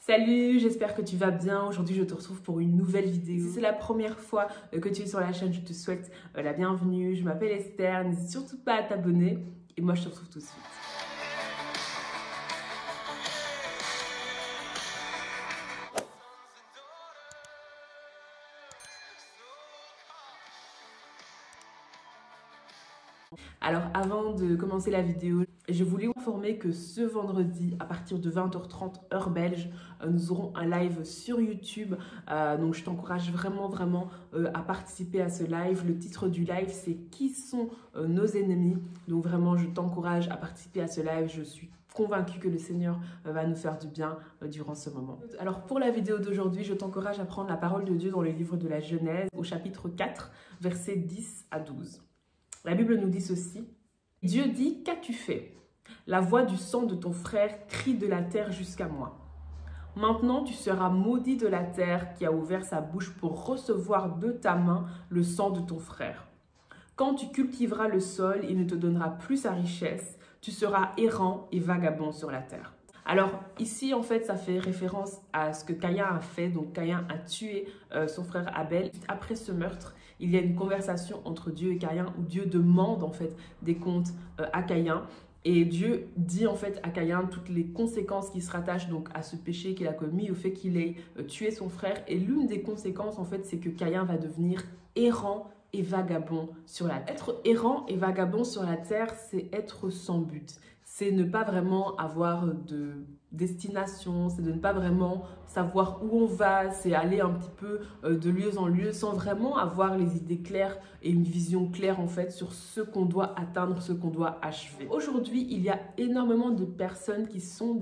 Salut, j'espère que tu vas bien. Aujourd'hui, je te retrouve pour une nouvelle vidéo. Si c'est la première fois que tu es sur la chaîne, je te souhaite la bienvenue. Je m'appelle Esther, n'hésite surtout pas à t'abonner. Et moi, je te retrouve tout de suite. Alors avant de commencer la vidéo, je voulais vous informer que ce vendredi, à partir de 20h30 heure belge, nous aurons un live sur YouTube. Donc je t'encourage vraiment à participer à ce live. Le titre du live, c'est « Qui sont nos ennemis ?» Donc vraiment, je t'encourage à participer à ce live. Je suis convaincue que le Seigneur va nous faire du bien durant ce moment. Alors pour la vidéo d'aujourd'hui, je t'encourage à prendre la parole de Dieu dans le livre de la Genèse, au chapitre 4, versets 10 à 12. La Bible nous dit ceci. Dieu dit, qu'as-tu fait? La voix du sang de ton frère crie de la terre jusqu'à moi. Maintenant, tu seras maudit de la terre qui a ouvert sa bouche pour recevoir de ta main le sang de ton frère. Quand tu cultiveras le sol, il ne te donnera plus sa richesse. Tu seras errant et vagabond sur la terre. Alors ici, en fait, ça fait référence à ce que Caïn a fait. Donc Caïn a tué son frère Abel. Après ce meurtre, il y a une conversation entre Dieu et Caïn où Dieu demande en fait des comptes à Caïn. Et Dieu dit en fait à Caïn toutes les conséquences qui se rattachent donc à ce péché qu'il a commis, au fait qu'il ait tué son frère. Et l'une des conséquences en fait, c'est que Caïn va devenir errant et vagabond sur la terre. Être errant et vagabond sur la terre, c'est être sans but. C'est ne pas vraiment avoir de destination, c'est de ne pas vraiment savoir où on va, c'est aller un petit peu de lieu en lieu sans vraiment avoir les idées claires et une vision claire en fait sur ce qu'on doit atteindre, ce qu'on doit achever. Aujourd'hui, il y a énormément de personnes qui sont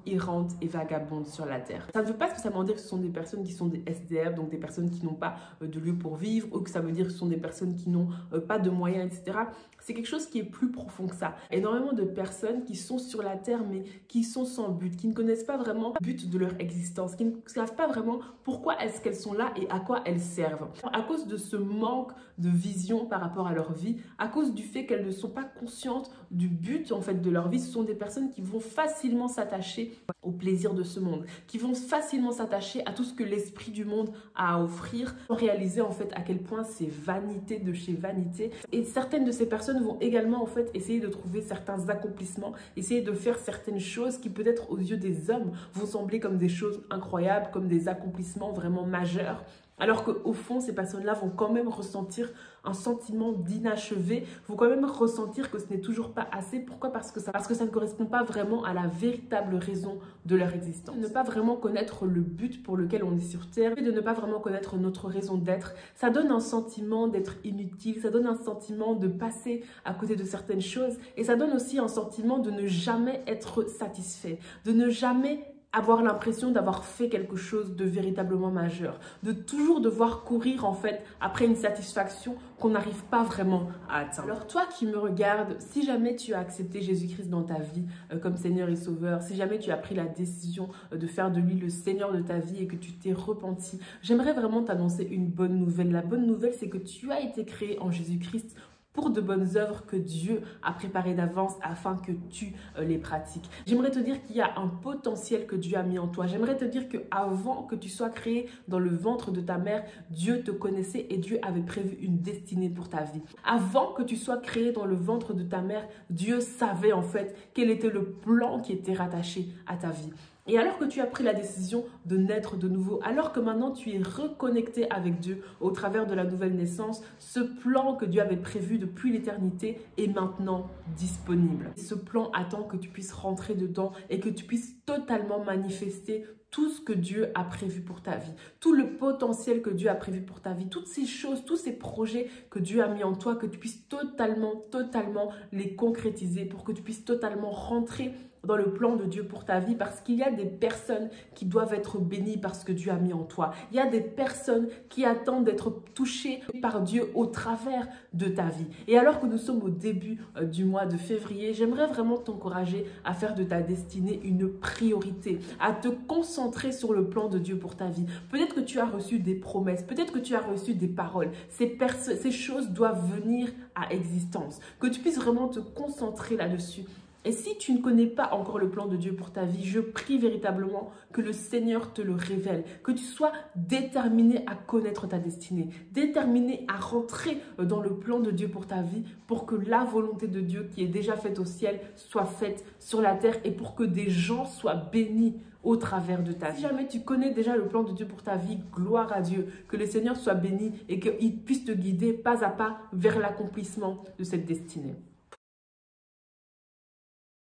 errantes et vagabondes sur la terre. Ça ne veut pas spécialement dire que ce sont des personnes qui sont des SDF, donc des personnes qui n'ont pas de lieu pour vivre, ou que ça veut dire que ce sont des personnes qui n'ont pas de moyens, etc. C'est quelque chose qui est plus profond que ça. Énormément de personnes qui sont sur la terre, mais qui sont sans but, qui ne connaissent pas vraiment le but de leur existence, qui ne savent pas vraiment pourquoi est-ce qu'elles sont là et à quoi elles servent. À cause de ce manque de vision par rapport à leur vie, à cause du fait qu'elles ne sont pas conscientes du but en fait de leur vie, ce sont des personnes qui vont facilement s'attacher au plaisir de ce monde, qui vont facilement s'attacher à tout ce que l'esprit du monde a à offrir, sans réaliser en fait à quel point c'est vanité de chez vanité. Et certaines de ces personnes vont également en fait essayer de trouver certains accomplissements, essayer de faire certaines choses qui peut-être aux yeux des hommes vont sembler comme des choses incroyables, comme des accomplissements vraiment majeurs. Alors qu'au fond, ces personnes-là vont quand même ressentir un sentiment d'inachevé, vont quand même ressentir que ce n'est toujours pas assez. Pourquoi? Parce que ça ne correspond pas vraiment à la véritable raison de leur existence. Ne pas vraiment connaître le but pour lequel on est sur Terre, et de ne pas vraiment connaître notre raison d'être, ça donne un sentiment d'être inutile, ça donne un sentiment de passer à côté de certaines choses, et ça donne aussi un sentiment de ne jamais être satisfait, de ne jamais avoir l'impression d'avoir fait quelque chose de véritablement majeur, de toujours devoir courir en fait après une satisfaction qu'on n'arrive pas vraiment à atteindre. Alors toi qui me regardes, si jamais tu as accepté Jésus-Christ dans ta vie comme Seigneur et Sauveur, si jamais tu as pris la décision de faire de lui le Seigneur de ta vie et que tu t'es repenti, j'aimerais vraiment t'annoncer une bonne nouvelle. La bonne nouvelle, c'est que tu as été créé en Jésus-Christ pour de bonnes œuvres que Dieu a préparées d'avance afin que tu les pratiques. J'aimerais te dire qu'il y a un potentiel que Dieu a mis en toi. J'aimerais te dire qu'avant que tu sois créé dans le ventre de ta mère, Dieu te connaissait et Dieu avait prévu une destinée pour ta vie. Avant que tu sois créé dans le ventre de ta mère, Dieu savait en fait quel était le plan qui était rattaché à ta vie. Et alors que tu as pris la décision de naître de nouveau, alors que maintenant tu es reconnecté avec Dieu au travers de la nouvelle naissance, ce plan que Dieu avait prévu depuis l'éternité est maintenant disponible. Ce plan attend que tu puisses rentrer dedans et que tu puisses totalement manifester tout ce que Dieu a prévu pour ta vie, tout le potentiel que Dieu a prévu pour ta vie, toutes ces choses, tous ces projets que Dieu a mis en toi, que tu puisses totalement les concrétiser pour que tu puisses totalement rentrer dans le plan de Dieu pour ta vie, parce qu'il y a des personnes qui doivent être bénies par ce que Dieu a mis en toi. Il y a des personnes qui attendent d'être touchées par Dieu au travers de ta vie. Et alors que nous sommes au début du mois de février, j'aimerais vraiment t'encourager à faire de ta destinée une priorité, à te concentrer sur le plan de Dieu pour ta vie. Peut-être que tu as reçu des promesses, peut-être que tu as reçu des paroles. Ces choses doivent venir à existence. Que tu puisses vraiment te concentrer là-dessus Et si tu ne connais pas encore le plan de Dieu pour ta vie, je prie véritablement que le Seigneur te le révèle, que tu sois déterminé à connaître ta destinée, déterminé à rentrer dans le plan de Dieu pour ta vie, pour que la volonté de Dieu qui est déjà faite au ciel soit faite sur la terre et pour que des gens soient bénis au travers de ta vie. Si jamais tu connais déjà le plan de Dieu pour ta vie, gloire à Dieu, que le Seigneur soit béni et qu'il puisse te guider pas à pas vers l'accomplissement de cette destinée.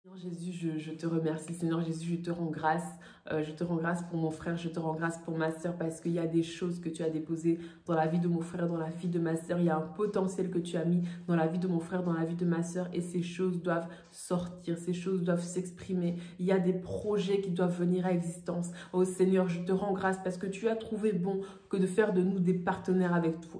Seigneur Jésus, je te remercie. Seigneur Jésus, je te rends grâce. Je te rends grâce pour mon frère, je te rends grâce pour ma soeur parce qu'il y a des choses que tu as déposées dans la vie de mon frère, dans la vie de ma soeur. Il y a un potentiel que tu as mis dans la vie de mon frère, dans la vie de ma soeur et ces choses doivent sortir, ces choses doivent s'exprimer. Il y a des projets qui doivent venir à existence. Oh Seigneur, je te rends grâce parce que tu as trouvé bon que de faire de nous des partenaires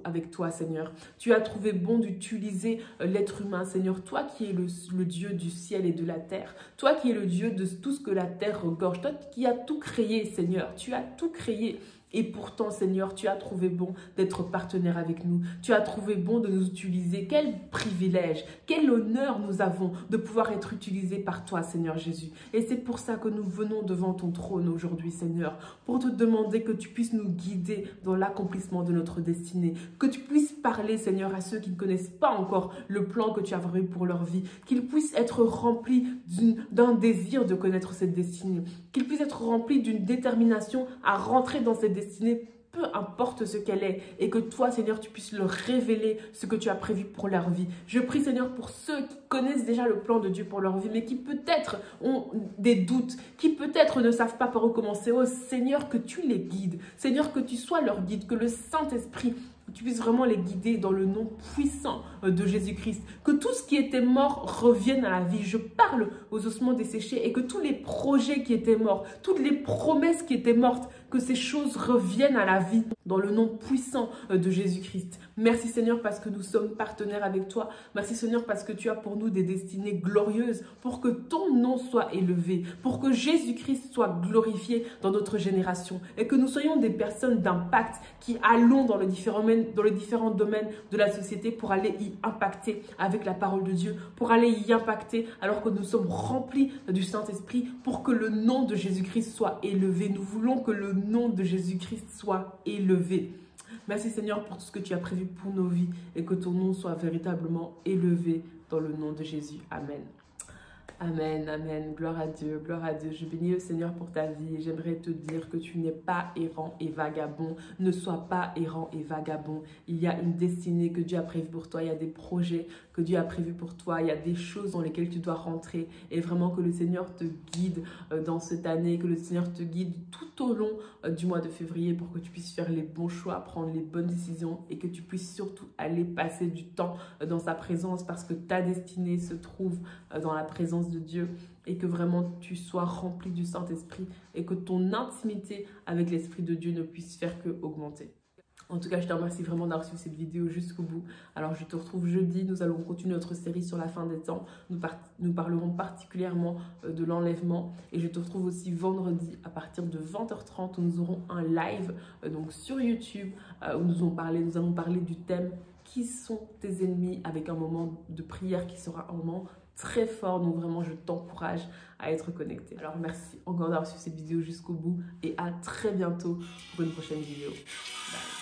avec toi, Seigneur. Tu as trouvé bon d'utiliser l'être humain, Seigneur. Toi qui es le Dieu du ciel et de la terre. Toi qui es le Dieu de tout ce que la terre regorge. Toi qui as tout créé, Seigneur. Tu as tout créé. Et pourtant, Seigneur, tu as trouvé bon d'être partenaire avec nous. Tu as trouvé bon de nous utiliser. Quel privilège, quel honneur nous avons de pouvoir être utilisés par toi, Seigneur Jésus. Et c'est pour ça que nous venons devant ton trône aujourd'hui, Seigneur, pour te demander que tu puisses nous guider dans l'accomplissement de notre destinée. Que tu puisses parler, Seigneur, à ceux qui ne connaissent pas encore le plan que tu as prévu pour leur vie. Qu'ils puissent être remplis d'un désir de connaître cette destinée. Qu'ils puissent être remplis d'une détermination à rentrer dans cette destinée, peu importe ce qu'elle est, et que toi, Seigneur, tu puisses leur révéler ce que tu as prévu pour leur vie. Je prie, Seigneur, pour ceux qui connaissent déjà le plan de Dieu pour leur vie, mais qui peut-être ont des doutes, qui peut-être ne savent pas par où commencer. Oh Seigneur, que tu les guides. Seigneur, que tu sois leur guide, que le Saint-Esprit tu puisses vraiment les guider dans le nom puissant de Jésus-Christ. Que tout ce qui était mort revienne à la vie. Je parle aux ossements desséchés et que tous les projets qui étaient morts, toutes les promesses qui étaient mortes, que ces choses reviennent à la vie dans le nom puissant de Jésus-Christ. Merci Seigneur parce que nous sommes partenaires avec toi. Merci Seigneur parce que tu as pour nous des destinées glorieuses pour que ton nom soit élevé, pour que Jésus-Christ soit glorifié dans notre génération et que nous soyons des personnes d'impact qui allons dans les différents domaines de la société pour aller y impacter avec la parole de Dieu, pour aller y impacter alors que nous sommes remplis du Saint-Esprit pour que le nom de Jésus-Christ soit élevé. Nous voulons que le nom de Jésus-Christ soit élevé. Merci Seigneur pour tout ce que tu as prévu pour nos vies et que ton nom soit véritablement élevé dans le nom de Jésus. Amen. Amen, amen, gloire à Dieu, gloire à Dieu. Je bénis le Seigneur pour ta vie et j'aimerais te dire que tu n'es pas errant et vagabond. Ne sois pas errant et vagabond. Il y a une destinée que Dieu a prévue pour toi, il y a des projets que Dieu a prévus pour toi, il y a des choses dans lesquelles tu dois rentrer et vraiment que le Seigneur te guide dans cette année, que le Seigneur te guide tout au long du mois de février pour que tu puisses faire les bons choix, prendre les bonnes décisions et que tu puisses surtout aller passer du temps dans sa présence parce que ta destinée se trouve dans la présence de Dieu et que vraiment tu sois rempli du Saint-Esprit et que ton intimité avec l'Esprit de Dieu ne puisse faire que augmenter. En tout cas, je te remercie vraiment d'avoir suivi cette vidéo jusqu'au bout. Alors, je te retrouve jeudi. Nous allons continuer notre série sur la fin des temps. Nous parlerons particulièrement de l'enlèvement. Et je te retrouve aussi vendredi à partir de 20h30 où nous aurons un live donc sur YouTube où nous allons parler du thème « Qui sont tes ennemis ?» avec un moment de prière qui sera un moment très fort. Donc vraiment, je t'encourage à être connecté. Alors, merci encore d'avoir suivi cette vidéo jusqu'au bout et à très bientôt pour une prochaine vidéo. Bye.